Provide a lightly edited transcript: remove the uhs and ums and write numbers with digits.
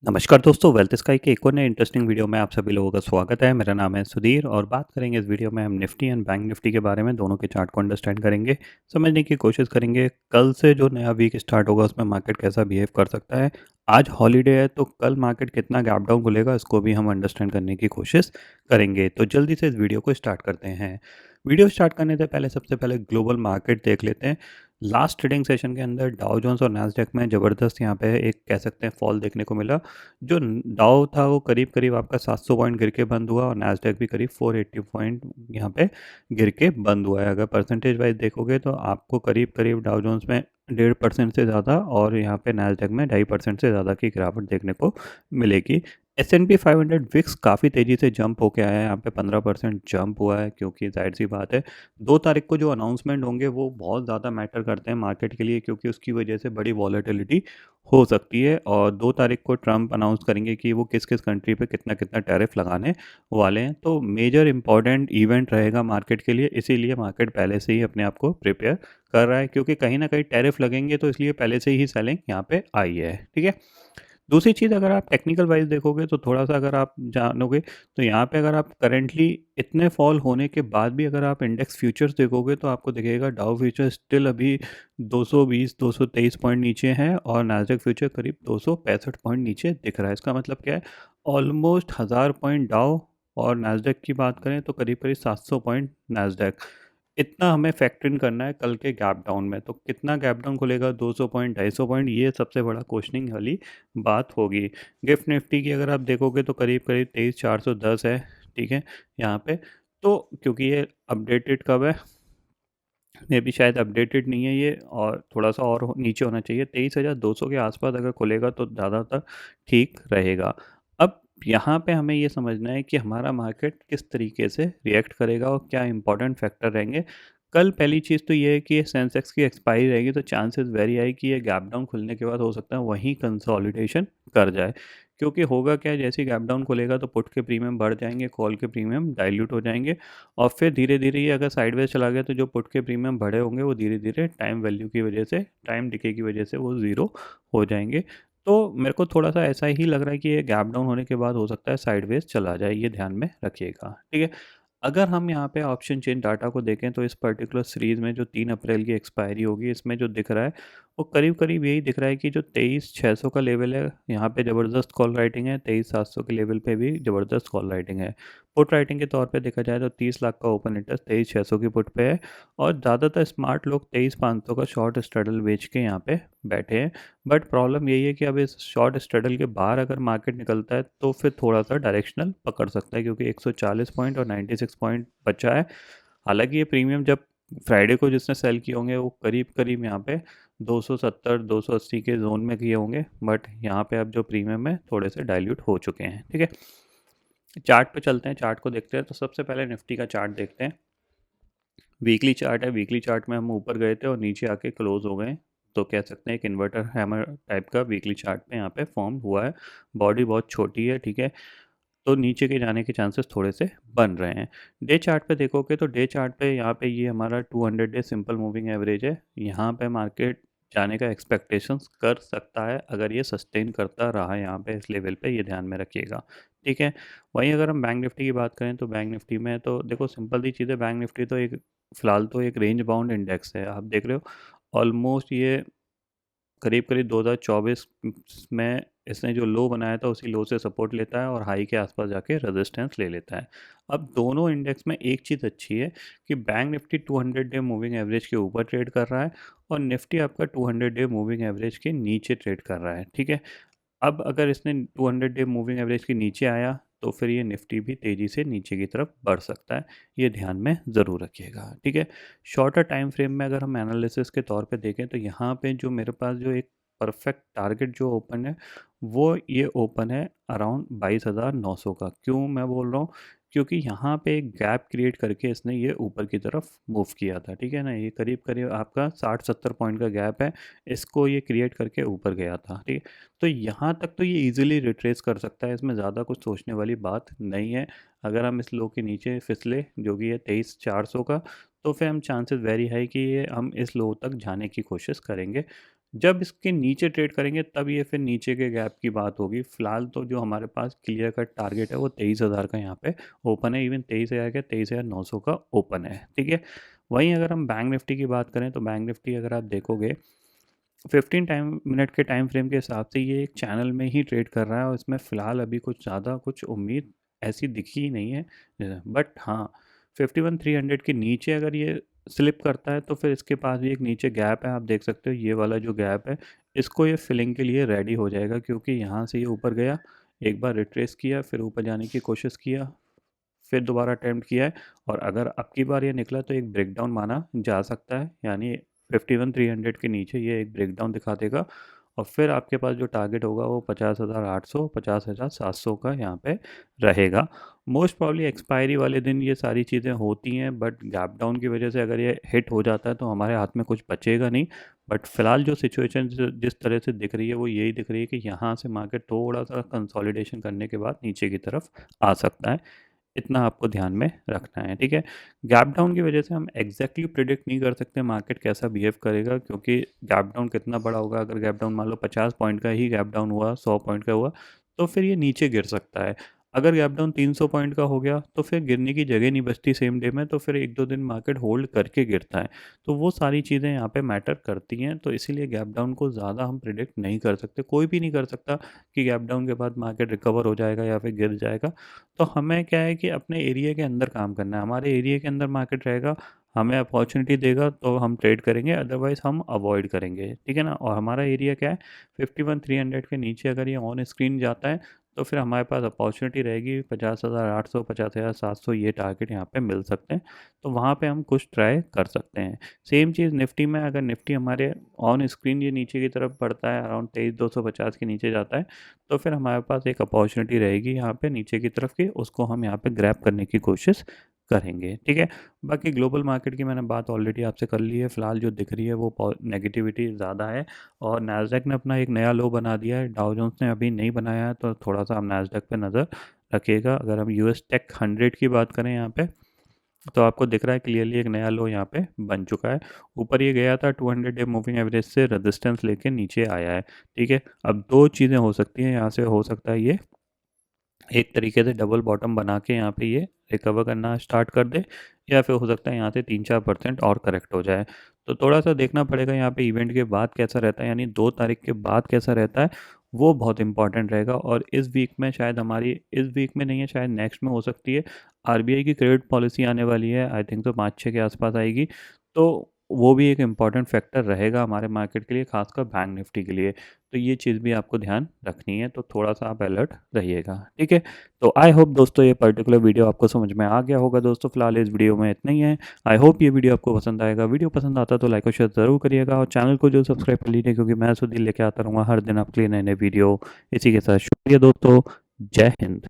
नमस्कार दोस्तों, wealth sky के एक और नए इंटरेस्टिंग वीडियो में आप सभी लोगों का स्वागत है। मेरा नाम है सुधीर और बात करेंगे इस वीडियो में हम निफ्टी एंड बैंक निफ्टी के बारे में। दोनों के चार्ट को अंडरस्टैंड करेंगे, समझने की कोशिश करेंगे कल से जो नया वीक स्टार्ट होगा उसमें मार्केट कैसा बिहेव कर सकता है। आज हॉलीडे है तो कल मार्केट कितना गैप डाउन खुलेगा इसको भी हम अंडरस्टैंड करने की कोशिश करेंगे। तो जल्दी से इस वीडियो को स्टार्ट करते हैं। वीडियो स्टार्ट करने से पहले सबसे पहले ग्लोबल मार्केट देख लेते हैं। लास्ट ट्रेडिंग सेशन के अंदर डाउ जोन्स और नैस्डैक में ज़बरदस्त यहाँ पे एक कह सकते हैं फॉल देखने को मिला। जो डाउ था वो करीब करीब आपका 700 पॉइंट गिर के बंद हुआ और नैस्डैक भी करीब 480 पॉइंट यहाँ पे गिर के बंद हुआ है। अगर परसेंटेज वाइज देखोगे तो आपको करीब करीब डाउ जोन्स में 1.5% से ज़्यादा और यहाँ पे नैस्डैक में 2.5% से ज़्यादा की गिरावट देखने को मिलेगी। S&P 500 विक्स काफ़ी तेज़ी से जंप होके आया है, यहाँ पे 15% जंप हुआ है क्योंकि जाहिर सी बात है 2 तारीख को जो अनाउंसमेंट होंगे वो बहुत ज़्यादा मैटर करते हैं मार्केट के लिए, क्योंकि उसकी वजह से बड़ी वॉलेटिलिटी हो सकती है। और 2 तारीख को ट्रंप अनाउंस करेंगे कि वो किस किस कंट्री पे कितना कितना टैरिफ लगाने वाले हैं, तो मेजर इंपॉर्टेंट इवेंट रहेगा मार्केट के लिए। इसीलिए मार्केट पहले से ही अपने आप को प्रिपेयर कर रहा है, क्योंकि कहीं ना कहीं टैरिफ लगेंगे, तो इसलिए पहले से ही सेलिंग यहाँ पे आई है। ठीक है। दूसरी चीज़, अगर आप टेक्निकल वाइज देखोगे तो थोड़ा सा अगर आप जानोगे तो यहाँ पे अगर आप करेंटली इतने फॉल होने के बाद भी अगर आप इंडेक्स फ्यूचर्स देखोगे तो आपको दिखेगा डाउ फ्यूचर स्टिल अभी 220 223 पॉइंट नीचे है और नास्डैक फ्यूचर करीब 265 पॉइंट नीचे दिख रहा है। इसका मतलब क्या है, ऑलमोस्ट 1000 पॉइंट डाउ और नास्डैक की बात करें तो करीब करीब 700 पॉइंट नास्डैक। इतना हमें फैक्टर इन करना है कल के गैप डाउन में। तो कितना गैप डाउन खुलेगा, 200 पॉइंट 250 पॉइंट, ये सबसे बड़ा क्वेश्चनिंग वाली बात होगी। गिफ्ट निफ्टी की अगर आप देखोगे तो करीब करीब 23,410 है। ठीक है। यहाँ पे तो क्योंकि ये अपडेटेड कब है, मे भी शायद अपडेटेड नहीं है ये, और थोड़ा सा और नीचे होना चाहिए। 23,200 के आसपास अगर खुलेगा तो ज़्यादातर ठीक रहेगा। अब यहाँ पे हमें ये समझना है कि हमारा मार्केट किस तरीके से रिएक्ट करेगा और क्या इंपॉर्टेंट फैक्टर रहेंगे कल। पहली चीज़ तो ये है कि सेंसेक्स की एक्सपायरी रहेगी, तो चांसेस वेरी हाई कि ये गैप डाउन खुलने के बाद हो सकता है वहीं कंसोलिडेशन कर जाए। क्योंकि होगा क्या, जैसे ही गैप डाउन खुलेगा तो पुट के प्रीमियम बढ़ जाएंगे, कॉल के प्रीमियम डाइल्यूट हो जाएंगे और फिर धीरे धीरे ये अगर साइडवेज चला गया तो जो पुट के प्रीमियम बढ़े होंगे वो धीरे धीरे टाइम वैल्यू की वजह से, टाइम डिके की वजह से वो ज़ीरो हो जाएंगे। तो मेरे को थोड़ा सा ऐसा ही लग रहा है कि ये गैप डाउन होने के बाद हो सकता है साइडवेज चला जाए, ये ध्यान में रखिएगा। ठीक है। अगर हम यहाँ पे ऑप्शन चेन डाटा को देखें तो इस पर्टिकुलर सीरीज़ में जो 3 अप्रैल की एक्सपायरी होगी, इसमें जो दिख रहा है वो करीब करीब यही दिख रहा है कि जो 23,600 का लेवल है यहाँ पे ज़बरदस्त कॉल राइटिंग है, 23,700 के लेवल पे भी ज़बरदस्त कॉल राइटिंग है। पुट राइटिंग के तौर पे देखा जाए तो 30 लाख का ओपन इंटरेस्ट 23,600 की पुट पे है और ज़्यादातर स्मार्ट लोग 23,500 का शॉर्ट स्ट्रैडल बेच के यहाँ पे बैठे हैं। बट प्रॉब्लम यही है कि अब इस शॉर्ट स्ट्रैडल के बाहर अगर मार्केट निकलता है तो फिर थोड़ा सा डायरेक्शनल पकड़ सकता है, क्योंकि 140 पॉइंट और 96 पॉइंट बचा है। हालांकि ये प्रीमियम जब फ्राइडे को जिसने सेल किए होंगे वो करीब करीब यहाँ पे 270 280 के जोन में किए होंगे, बट यहाँ पे अब जो प्रीमियम है थोड़े से डाइल्यूट हो चुके हैं। ठीक है। चार्ट पे चलते हैं, चार्ट को देखते हैं। तो सबसे पहले निफ्टी का चार्ट देखते हैं। वीकली चार्ट है, वीकली चार्ट में हम ऊपर गए थे और नीचे आके क्लोज हो गए, तो कह सकते हैं एक इन्वर्टर हैमर टाइप का वीकली चार्ट पे यहाँ पे फॉर्म हुआ है। बॉडी बहुत छोटी है। ठीक है। तो नीचे के जाने के चांसेस थोड़े से बन रहे हैं। डे चार्ट पे देखोगे तो डे चार्ट पे यहाँ पे ये हमारा 200 डे सिंपल मूविंग एवरेज है। यहाँ पे मार्केट जाने का एक्सपेक्टेशंस कर सकता है अगर ये सस्टेन करता रहा यहाँ पे इस लेवल पे, ये ध्यान में रखिएगा। ठीक है। वहीं अगर हम बैंक निफ्टी की बात करें तो बैंक निफ्टी में तो देखो सिंपल सी चीज़ है, बैंक निफ्टी तो एक फ़िलहाल तो एक रेंज बाउंड इंडेक्स है, आप देख रहे हो। ऑलमोस्ट ये करीब करीब 2024 में इसने जो लो बनाया था उसी लो से सपोर्ट लेता है और हाई के आसपास जाके रेजिस्टेंस ले लेता है। अब दोनों इंडेक्स में एक चीज़ अच्छी है कि bank Nifty 200 day moving average के ऊपर ट्रेड कर रहा है और निफ्टी आपका 200 डे मूविंग एवरेज के नीचे ट्रेड कर रहा है। ठीक है। अब अगर इसने 200 डे मूविंग एवरेज के नीचे आया तो फिर ये निफ्टी भी तेज़ी से नीचे की तरफ बढ़ सकता है, ये ध्यान में ज़रूर रखिएगा। ठीक है। शॉर्टर टाइम फ्रेम में अगर हम एनालिसिस के तौर पे देखें तो यहाँ पे जो मेरे पास जो एक परफेक्ट टारगेट जो ओपन है वो ये ओपन है अराउंड 22,900 का। क्यों मैं बोल रहा हूँ, क्योंकि यहाँ पे एक गैप क्रिएट करके इसने ये ऊपर की तरफ मूव किया था। ठीक है ना, ये करीब करीब आपका 60-70 पॉइंट का गैप है, इसको ये क्रिएट करके ऊपर गया था। ठीक है। तो यहाँ तक तो ये इजीली रिट्रेस कर सकता है, इसमें ज़्यादा कुछ सोचने वाली बात नहीं है। अगर हम इस लो के नीचे फिसले जो कि है 23,400 का, तो फिर हम चांसेस वेरी हाई कि ये हम इस लो तक जाने की कोशिश करेंगे। जब इसके नीचे ट्रेड करेंगे तब ये फिर नीचे के गैप की बात होगी। फिलहाल तो जो हमारे पास क्लियर कट टारगेट है वो 23,000 का यहाँ पे ओपन है, इवन 23,000 का 23,900 का ओपन है, ठीक है। वहीं अगर हम बैंक निफ्टी की बात करें तो बैंक निफ्टी अगर आप देखोगे 15 टाइम मिनट के टाइम फ्रेम के हिसाब से ये एक चैनल में ही ट्रेड कर रहा है और इसमें फ़िलहाल अभी कुछ ज़्यादा कुछ उम्मीद ऐसी दिखी ही नहीं है। बट हाँ, 51,300 के नीचे अगर ये स्लिप करता है तो फिर इसके पास भी एक नीचे गैप है, आप देख सकते हो ये वाला जो गैप है, इसको ये फिलिंग के लिए रेडी हो जाएगा, क्योंकि यहाँ से ये ऊपर गया, एक बार रिट्रेस किया, फिर ऊपर जाने की कोशिश किया, फिर दोबारा अटेम्प्ट किया है, और अगर अब की बार ये निकला तो एक ब्रेकडाउन माना जा सकता है, यानी 51,300 के नीचे ये एक ब्रेकडाउन दिखा देगा, और फिर आपके पास जो टारगेट होगा वो 50,800 50,700 का यहाँ पे रहेगा। मोस्ट प्रॉब्ली एक्सपायरी वाले दिन ये सारी चीज़ें होती हैं, बट गैप डाउन की वजह से अगर ये हिट हो जाता है तो हमारे हाथ में कुछ बचेगा नहीं। बट फिलहाल जो सिचुएशन जिस तरह से दिख रही है वो यही दिख रही है कि यहाँ से मार्केट थोड़ा सा कंसोलिडेशन करने के बाद नीचे की तरफ आ सकता है। इतना आपको ध्यान में रखना है, ठीक है। गैप डाउन की वजह से हम एग्जैक्टली प्रिडिक्ट नहीं कर सकते मार्केट कैसा बिहेव करेगा, क्योंकि गैप डाउन कितना बड़ा होगा। अगर गैप डाउन मान लो 50 पॉइंट का ही गैप डाउन हुआ, 100 पॉइंट का हुआ, तो फिर ये नीचे गिर सकता है। अगर गैप डाउन 300 पॉइंट का हो गया तो फिर गिरने की जगह नहीं बचती सेम डे में, तो फिर 1-2 दिन मार्केट होल्ड करके गिरता है। तो वो सारी चीज़ें यहाँ पे मैटर करती हैं, तो इसीलिए गैप डाउन को ज़्यादा हम प्रिडिक्ट नहीं कर सकते। कोई भी नहीं कर सकता कि गैप डाउन के बाद मार्केट रिकवर हो जाएगा या फिर गिर जाएगा। तो हमें क्या है कि अपने एरिया के अंदर काम करना है। हमारे एरिया के अंदर मार्केट रहेगा, हमें अपॉर्चुनिटी देगा तो हम ट्रेड करेंगे, अदरवाइज़ हम अवॉइड करेंगे, ठीक है ना। और हमारा एरिया क्या है, 51,300 के नीचे अगर ये ऑन स्क्रीन जाता है तो फिर हमारे पास अपॉर्चुनिटी रहेगी 50,800 50,700 ये टारगेट यहाँ पे मिल सकते हैं। तो वहाँ पे हम कुछ ट्राई कर सकते हैं। सेम चीज़ निफ्टी में, अगर निफ्टी हमारे ऑन स्क्रीन ये नीचे की तरफ बढ़ता है, अराउंड 23,250 के नीचे जाता है, तो फिर हमारे पास एक अपॉर्चुनिटी रहेगी यहाँ पे नीचे की तरफ की, उसको हम यहाँ पे ग्रैब करने की कोशिश करेंगे, ठीक है। बाकी ग्लोबल मार्केट की मैंने बात ऑलरेडी आपसे कर ली है। फिलहाल जो दिख रही है वो नेगेटिविटी ज़्यादा है, और नैस्डैक ने अपना एक नया लो बना दिया है, डाउ जोन्स ने अभी नहीं बनाया है, तो थोड़ा सा हम नैस्डैक पे नज़र रखिएगा। अगर हम यूएस टेक 100 की बात करें यहाँ पे, तो आपको दिख रहा है क्लियरली एक नया लो यहाँ पे बन चुका है। ऊपर ये गया था 200 डे मूविंग एवरेज से रेजिस्टेंस लेके नीचे आया है, ठीक है। अब दो चीज़ें हो सकती हैं यहाँ से, हो सकता है ये एक तरीके से डबल बॉटम बना के यहाँ पे ये रिकवर करना स्टार्ट कर दे, या फिर हो सकता है यहाँ से 3-4% और करेक्ट हो जाए। तो थोड़ा सा देखना पड़ेगा यहाँ पे इवेंट के बाद कैसा रहता है, यानी 2 तारीख के बाद कैसा रहता है, वो बहुत इंपॉर्टेंट रहेगा। और इस वीक में शायद हमारी, इस वीक में नहीं है, शायद नेक्स्ट में हो सकती है, आरबीआई की क्रेडिट पॉलिसी आने वाली है, आई थिंक तो 5-6 के आसपास आएगी। तो वो भी एक इम्पॉर्टेंट फैक्टर रहेगा हमारे मार्केट के लिए, खासकर बैंक निफ्टी के लिए। तो ये चीज़ भी आपको ध्यान रखनी है, तो थोड़ा सा आप अलर्ट रहिएगा, ठीक है। तो आई होप दोस्तों ये पर्टिकुलर वीडियो आपको समझ में आ गया होगा। दोस्तों फिलहाल इस वीडियो में इतना ही है। आई होप ये वीडियो आपको पसंद आएगा। वीडियो पसंद आता तो लाइक और शेयर ज़रूर करिएगा, और चैनल को जो सब्सक्राइब कर लीजिए, क्योंकि मैं सुधीर लेके आता रहूँगा हर दिन आपके लिए नए नए वीडियो। इसी के साथ शुक्रिया दोस्तों, जय हिंद।